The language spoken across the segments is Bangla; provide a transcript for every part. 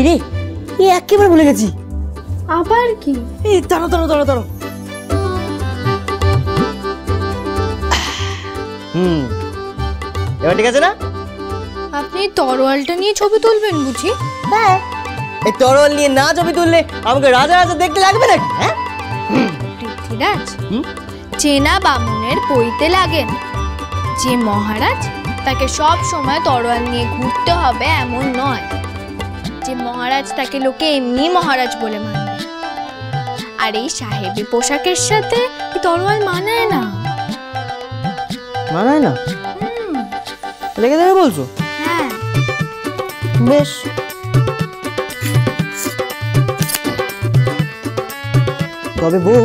রে, এই একেবারে ভুলে গেছি। আবার কি? এই দাঁড়ো দাঁড়ো দাঁড়ো দাঁড়ো। এবার ঠিক আছে না? আপনি তরোয়ালটা নিয়ে ছবি তুলবেন বুঝি? হ্যাঁ, এই তরোয়াল নিয়ে না ছবি তুললে আমাকে রাজা রাজা দেখতে লাগবে নাকি? হ্যাঁ, পৃথ্বীরাজ, চেনা বামুনের পইতে লাগেন। যে মহারাজ তাকে সব সময় তরোয়াল নিয়ে ঘুরতে হবে এমন নয়। যে মহারাজ তাকে লোকে এমনি মহারাজ বলে মানবে। আর এই সাহেবী পোশাকের সাথে তরোয়াল মানায় না। মানায় না? লেগে দেবে বলছো? হ্যাঁ। বেশ, তবে বউ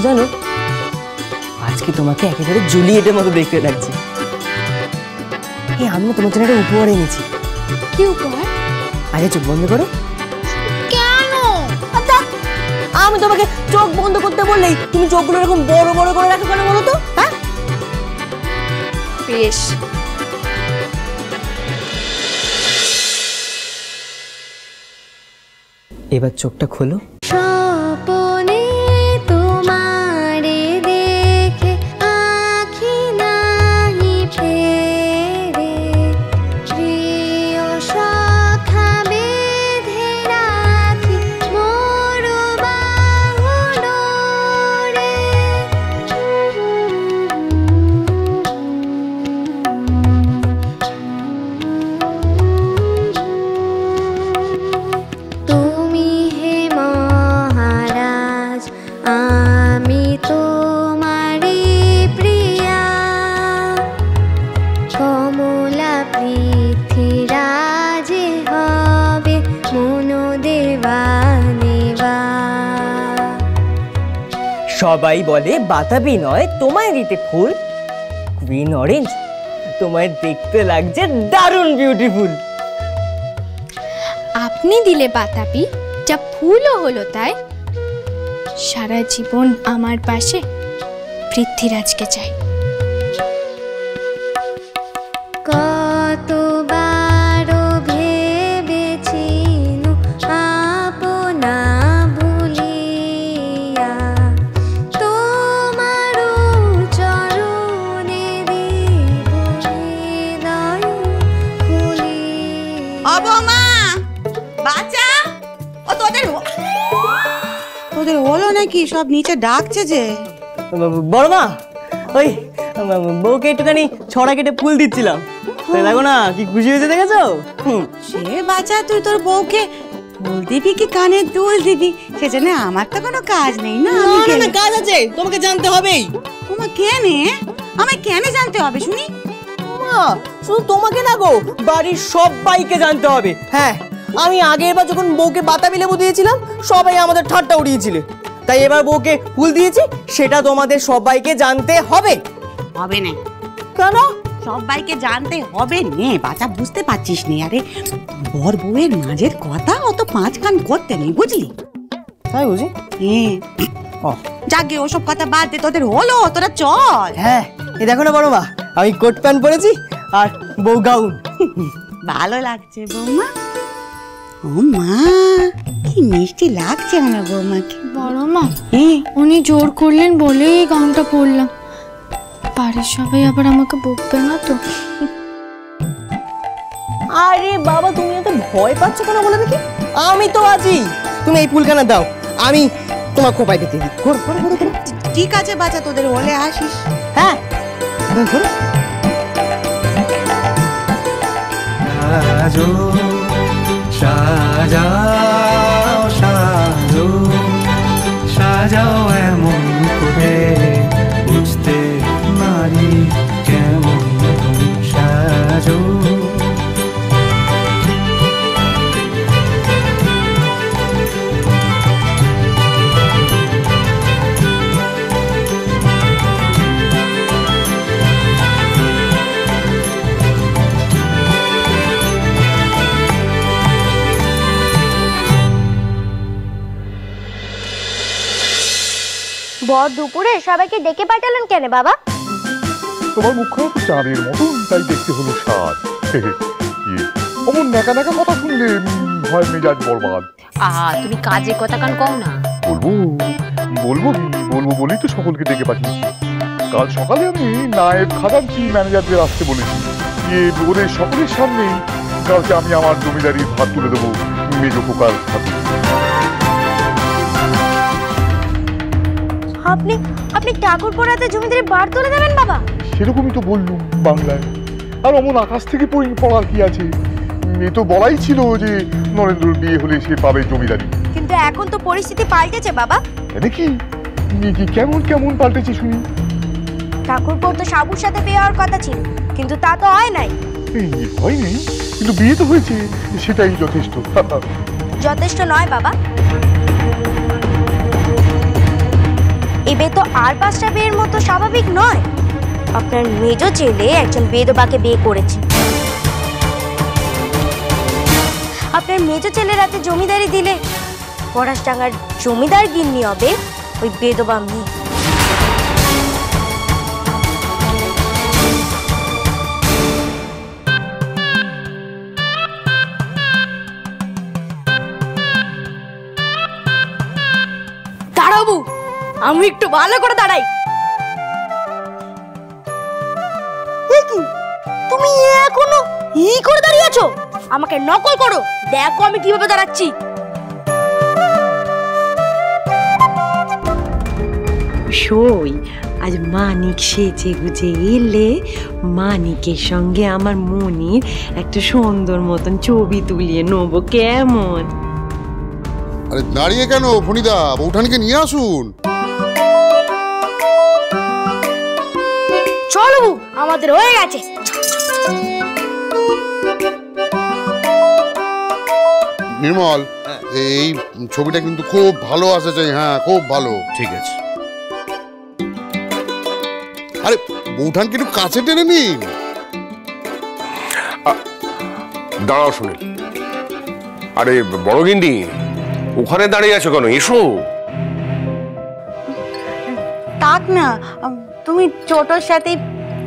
জানো, আজকে তোমাকে একেবারে জুলিয়েটের মতো দেখতে লাগছে। আমি তোমার জন্য একটা উপহার এনেছি। কি উপহার? আগে চোখ বন্ধ করো। কেন? আমি তোমাকে চোখ বন্ধ করতে বললেই তুমি চোখগুলো এরকম বড় বড় করে রাখো কেন বলো তো? হ্যাঁ, বেশ। এবার চোখটা খোলো। স্বপনে তোমারে দেখে আঁখি নাহি ফেরে, প্রিয় সখা বেঁধে রাখি মোর বাহু ডোরে। তুমি হে মহারাজ, আমি তোমারি প্রিয়া, কমলা পৃথ্বীরাজে হবে মনো দেবা নেবা। সবাই বলে বাতাবি নয় তোমায় দিতে ফুল, গ্রিন অরেঞ্জ তোমায় দেখতে লাগছে দারুণ বিউটিফুল। আপনি দিলে বাতাবি, যা ফুলও হলো তাই। সারা জীবন আমার পাশে পৃথ্বীরাজকে চাই। কতবার ভেবেছি আপনা ভুলিয়া, তোমার চরণে দিব হৃদয় খুলিয়া। অবমা, বাচ্চা, ও তোদের হলো নাকি? সব নিচে ডাকছে যে। বড় মা, ওই বউকে একটুখানি ছড়া কেটে ফুল দিচ্ছিলাম। দেখো না কি খুশি হয়েছে, দেখেছো? সে বাচ্চা, তুই তোর বউকে ফুল দিবি কি কানে দুল দিবি সেজন্য আমার তো কোনো কাজ নেই না। না, কাজ আছে, তোমাকে জানতে হবেই। তোমা কেনে? আমায় কেন জানতে হবে শুনি? মা, শুধু তোমাকে না গো, বাড়ির সবাইকে জানতে হবে। হ্যাঁ, আমি আগের বার যখন বউকে বাতাবি লেবু দিয়েছিলাম সবাই আমাদের ঠাট্টা উড়িয়েছিল, তাই এবার বউকে ফুল দিয়েছি, সেটা তোমাদের সবাইকে জানতে হবে। হবে না। কেন? সবাইকে জানতে হবে নে বাচ্চা, বুঝতে পারছিস নে? আরে বর বউয়ের মাঝের কথা অত পাঁচ কান করতে নেই, বুঝলি? তাই বুঝি? যাকে ওসব কথা বাদ দে, তোদের হলো, তোরা চল। হ্যাঁ, এই দেখো না বড় মা, আমি কোট প্যান্ট পরেছি আর বউ গাউন। ভালো লাগছে বৌমা। ও মা, কি মিষ্টি লাগছে আমার বৌমাকে। বড় মা, উনি জোর করলেন বলে এই গাউনটা পরলাম। বাড়ির সবাই আবার আমাকে বকবে না তো? আরে বাবা, তুমি এত ভয় পাচ্ছ কেন বলে দেখি? আমি তো আছি, তুমি এই ফুলখানা দাও, আমি তোমার খোপায় পেতে দিই। ঠিক আছে বাচ্চা, তোদের হলে আসিস। হ্যাঁ, সাজাও সাজো, সাজাও এমন করে বুঝতে পারি কেমন সাজো। বর দুপুরে সবাইকে ডেকে পাঠালেন কেন বাবা? তোমার মুখখানা তো চাঁদের মতন, তাই দেখতে হলো স্বাদ। অমন নাকা নাকা কথা শুনলে হয় মেজাজ বরবাদ। তুমি কাজের কথা কান কও না। বলবো বলবো কি বলবো বলেই তো সকলকে ডেকে পাঠিয়েছি। কাল সকালে আমি নায়েব খাজাঞ্চি ম্যানেজারদের আসতে বলেছি, ওদের সকলের সামনেই কালকে আমি আমার জমিদারির ভাত তুলে দেবো মেজো পোকার হাতে। আপনি ঠাকুরপোড়াতে জমিদারি বার তুলে দেবেন বাবা? সেরকমই তো বললুম বাংলায়, আর অমন আকাশ থেকে পড়ার কি আছে? এ তো বলাই ছিল যে নরেন্দ্রর বিয়ে হলে সে পাবে জমিদারি। কিন্তু এখন তো পরিস্থিতি পাল্টেছে বাবা। কি কেমন কেমন পাল্টেছে শুনি? ঠাকুরপোর তো সাবুর সাথে বিয়ে হওয়ার কথা ছিল, কিন্তু তা তো হয় নাই। হয়নি, কিন্তু বিয়ে তো হয়েছে, সেটাই যথেষ্ট। যথেষ্ট নয় বাবা, এ বিয়ে তো আর 5টা বিয়ের মতো স্বাভাবিক নয়। আপনার মেজ ছেলে একজন বেদবাকে বিয়ে করেছে। আপনার মেজ ছেলের হাতে জমিদারি দিলে পরাশডাঙ্গার জমিদার গিন্নি হবে ওই বেদবা মেয়ে। দাঁড়াবো, আমি একটু ভালো করে দাঁড়াই। তুমি এখনো করে দাঁড়িয়ে আছো? আমাকে নকল করো, দেখো আমি কিভাবে দাঁড়াচ্ছি। সই আজ মানিক সেজে গুজে এলে মানিকের সঙ্গে আমার মনির একটা সুন্দর মতন ছবি তুলিয়ে নেবো, কেমন? আরে দাঁড়িয়ে কেন ফণিদা, বৌঠানকে নিয়ে আসুন। চলো আমাদের হয়ে গেছে। নির্মল, এই ছবিটা কিন্তু খুব ভালো আসে চাই। হ্যাঁ, খুব ভালো। ঠিক আছে। আরে বৌঠানকে একটু কাছে টেনে নিন। দাঁড়াও শুনে। আরে বড় গিন্নি, ওখানে দাঁড়িয়ে আছো কেন? এসো। তাক না, তুমি ছোটর সাথে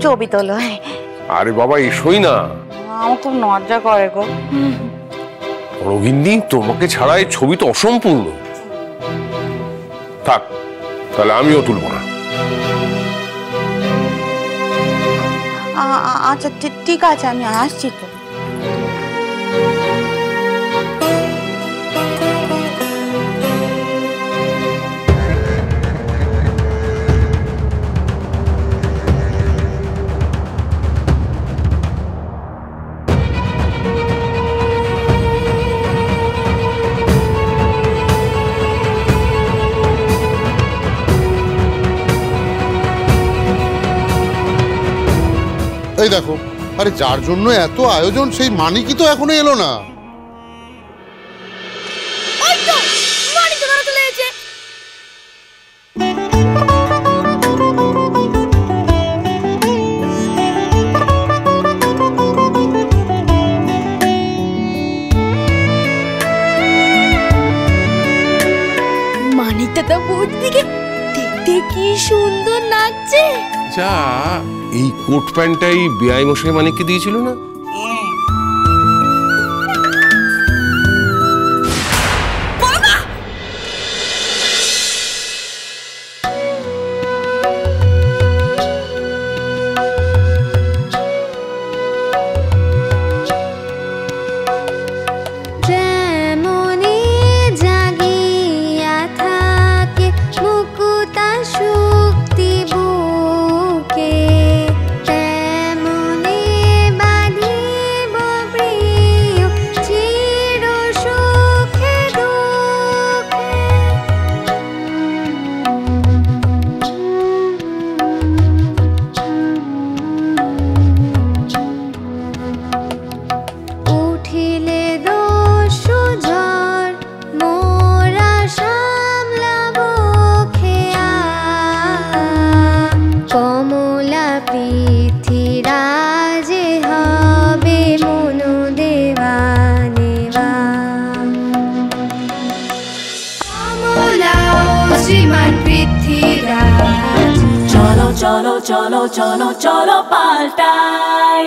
ছবি তোলো। আরে বাবা এসোই না। আমার খুব লজ্জা করে গো। বড় গিন্নি, তোমাকে ছাড়া এই ছবি তো অসম্পূর্ণ। থাক, তাহলে আমিও তুলব না। আচ্ছা ঠিক আছে, আমি আসছি তো। এই দেখো, আরে যার জন্য এত আয়োজন সেই মানিকই তো এখনো এলো না। মানিকটা তো বোর দিকে দেখতে কি সুন্দর লাগছে। যা, এই কোট প্যান্টটাই বেআই মশাই মানিককে দিয়েছিল না? চলো চলো চলো চলো চলো পাল্টাই।